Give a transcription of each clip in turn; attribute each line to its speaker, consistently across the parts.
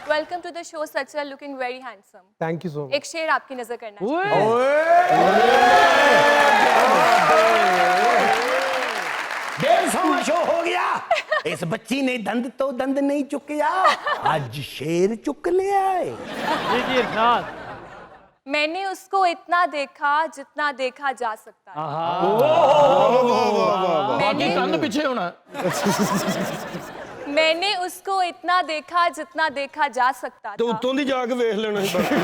Speaker 1: Welcome to the show सचल, looking very handsome.
Speaker 2: Thank you so much.
Speaker 1: एक शेर आपकी नजर करना चाहिए।
Speaker 3: डेढ़ सौ शो हो गया। इस बच्ची ने दंद तो दंद नहीं चुकिया, आज शेर चुक लिया है।
Speaker 1: मैंने उसको इतना देखा जितना देखा जा सकता था।
Speaker 4: बाकी कंध पीछे होना।
Speaker 1: मैंने उसको इतना देखा जितना देखा जा सकता
Speaker 2: तो
Speaker 1: था।
Speaker 2: उत्तों दी जाके वेख लेना ही बाकी।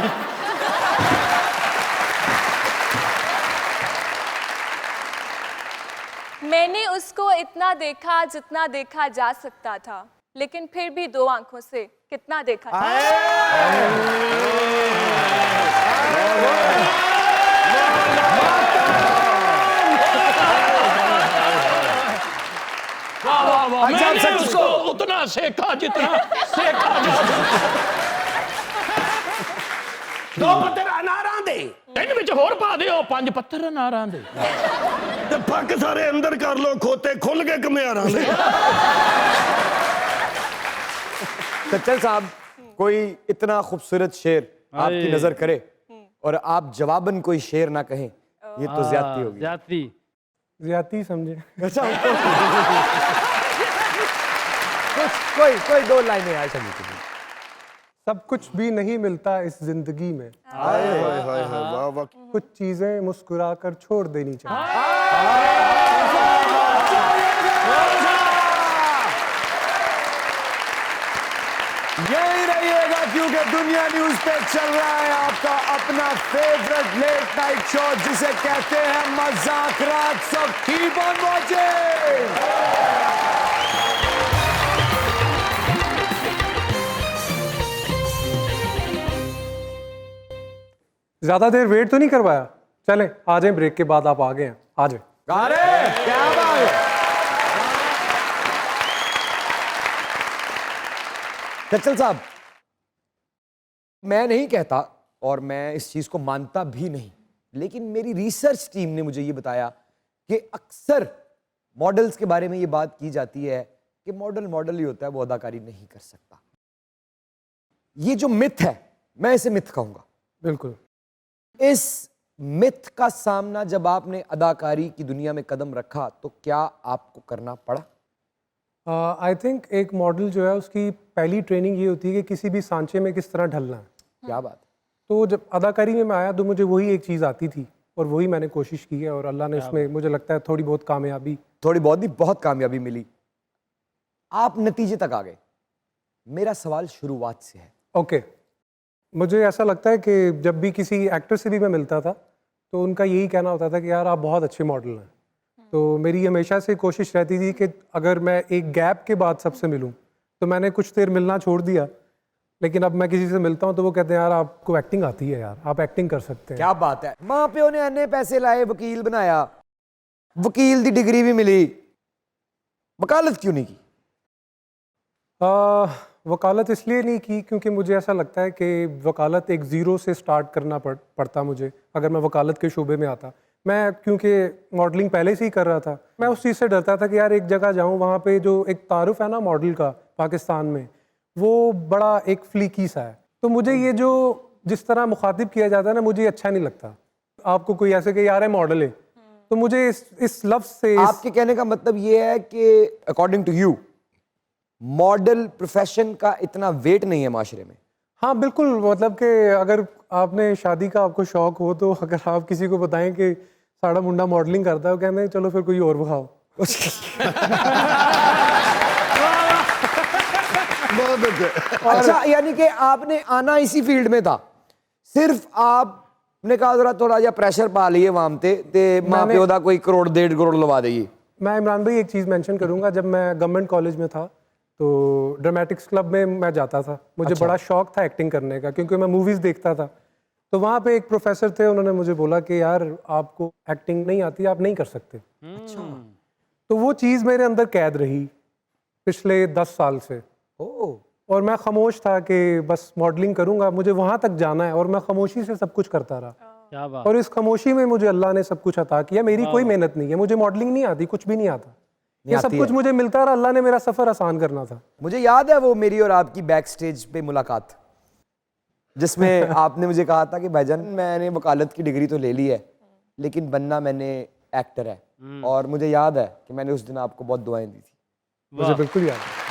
Speaker 1: मैंने उसको इतना देखा जितना देखा जा सकता था, लेकिन फिर भी दो आंखों से कितना देखा था।
Speaker 4: मैंने उसको उतना सेका जितना सेका जा सकता।
Speaker 3: दो पत्थर अनारां दे
Speaker 4: तीन विच होर पा दिओ, 5 पत्थर अनारां दे।
Speaker 2: ते पक सारे अंदर कर लो, खोते खुल के कमियारां दे।
Speaker 5: सच्चल साहब, कोई इतना खूबसूरत शेर आपकी नजर करे और आप जवाबन कोई शेर ना कहें, ये तो ज्यादती होगी।
Speaker 2: ज्यादती समझे।
Speaker 5: कोई दो लाइनें यार समझ।
Speaker 2: सब कुछ भी नहीं मिलता इस जिंदगी में,
Speaker 6: हाय हाय हाय हाय, वाह वाह।
Speaker 2: कुछ चीजें मुस्कुरा कर छोड़ देनी चाहिए।
Speaker 5: यही रहिएगा क्योंकि दुनिया न्यूज पे चल रहा है आपका अपना फेवरेट लेट नाइट शो जिसे कहते हैं मजाक रात। सब कीप ऑन वॉचिंग।
Speaker 2: ज्यादा देर वेट तो नहीं करवाया? चलें आ जाएं, ब्रेक के बाद आप आ गए हैं, आ जाएं।
Speaker 5: अरे क्या बात है। सच्चल साहब, मैं नहीं कहता और मैं इस चीज को मानता भी नहीं, लेकिन मेरी रिसर्च टीम ने मुझे ये बताया कि अक्सर मॉडल्स के बारे में ये बात की जाती है कि मॉडल ही होता है, वो अदाकारी नहीं कर सकता। ये जो मिथ है, मैं इसे मिथ कहूंगा।
Speaker 2: बिल्कुल।
Speaker 5: इस मिथ का सामना जब आपने अदाकारी की दुनिया में कदम रखा तो क्या आपको करना पड़ा?
Speaker 2: आई थिंक एक मॉडल जो है उसकी पहली ट्रेनिंग ये होती है कि किसी भी सांचे में किस तरह ढलना है।
Speaker 5: क्या बात है।
Speaker 2: तो जब अदाकारी में मैं आया तो मुझे वही एक चीज़ आती थी और वही मैंने कोशिश की है और अल्लाह ने इसमें मुझे लगता है थोड़ी बहुत
Speaker 5: कामयाबी मिली। आप नतीजे तक आ गए। मेरा सवाल शुरुआत से है।
Speaker 2: ओके। मुझे ऐसा लगता है कि जब भी किसी एक्टर से भी मैं मिलता था तो उनका यही कहना होता था कि यार आप बहुत अच्छे मॉडल हैं। तो मेरी हमेशा से कोशिश रहती थी कि अगर मैं एक गैप के बाद सबसे मिलूं, तो मैंने कुछ देर मिलना छोड़ दिया, लेकिन अब मैं किसी से मिलता हूं तो वो कहते हैं यार आपको एक्टिंग आती है, यार आप एक्टिंग कर सकते हैं।
Speaker 5: क्या बात है। माँ प्यो ने अन्य पैसे लाए, वकील बनाया, वकील दी डिग्री भी मिली, वकालत क्यों नहीं की?
Speaker 2: वकालत इसलिए नहीं की क्योंकि मुझे ऐसा लगता है कि वकालत एक ज़ीरो से स्टार्ट करना पड़ता मुझे। अगर मैं वकालत के शोबे में आता, मैं क्योंकि मॉडलिंग पहले से ही कर रहा था, मैं उस चीज़ से डरता था कि यार एक जगह जाऊं, वहाँ पे जो एक तारुफ है ना मॉडल का पाकिस्तान में, वो बड़ा एक फ्लीकी सा है। तो मुझे ये जो जिस तरह मुखातिब किया जाता है ना, मुझे अच्छा नहीं लगता। आपको कोई ऐसे कि यार है मॉडल है, तो मुझे इस लफ्ज़ से
Speaker 5: आपके कहने का मतलब ये है कि according to you model profession का इतना वेट नहीं है माशरे में?
Speaker 2: हाँ बिल्कुल। मतलब कि अगर आपने शादी का आपको शौक हो तो अगर आप किसी को बताएं कि साड़ा मुंडा मॉडलिंग करता है, वो कहते हैं चलो फिर कोई और बखाओ।
Speaker 5: अच्छा, यानी कि आपने आना इसी फील्ड में था, सिर्फ आपने कहा जरा थोड़ा जा प्रेशर पा लिए वहां ते मां प्यो दा कोई करोड़ 1.5 करोड़ लवा देगी।
Speaker 2: मैं इमरान भाई एक चीज़ मेंशन करूंगा, जब मैं गवर्नमेंट कॉलेज में था तो ड्रामेटिक्स क्लब में मैं जाता था। मुझे बड़ा शौक था एक्टिंग करने का क्योंकि मैं मूवीज़ देखता था। तो वहाँ पे एक प्रोफेसर थे, उन्होंने मुझे बोला कि यार आपको एक्टिंग नहीं आती, आप नहीं कर सकते। अच्छा। तो वो चीज़ मेरे अंदर कैद रही पिछले 10 साल से। और मैं खामोश था कि बस मॉडलिंग करूंगा, मुझे वहाँ तक जाना है, और मैं खामोशी से सब कुछ करता रहा।
Speaker 4: क्या बात।
Speaker 2: और इस खामोशी में मुझे अल्लाह ने सब कुछ अता किया। मेरी कोई मेहनत नहीं है, मुझे मॉडलिंग नहीं आती, कुछ भी नहीं आता। ये सब
Speaker 5: आती
Speaker 2: कुछ
Speaker 5: है।
Speaker 2: मुझे मिलता और अल्लाह ने मेरा सफर आसान करना था।
Speaker 5: मुझे याद है वो मेरी और आपकी बैक स्टेज पे मुलाकात, जिसमें आपने मुझे कहा था कि भाईजान मैंने वकालत की डिग्री तो ले ली है लेकिन बनना मैंने एक्टर है। और मुझे याद है कि मैंने उस दिन आपको बहुत दुआएं दी थी।
Speaker 2: मुझे बिल्कुल याद है।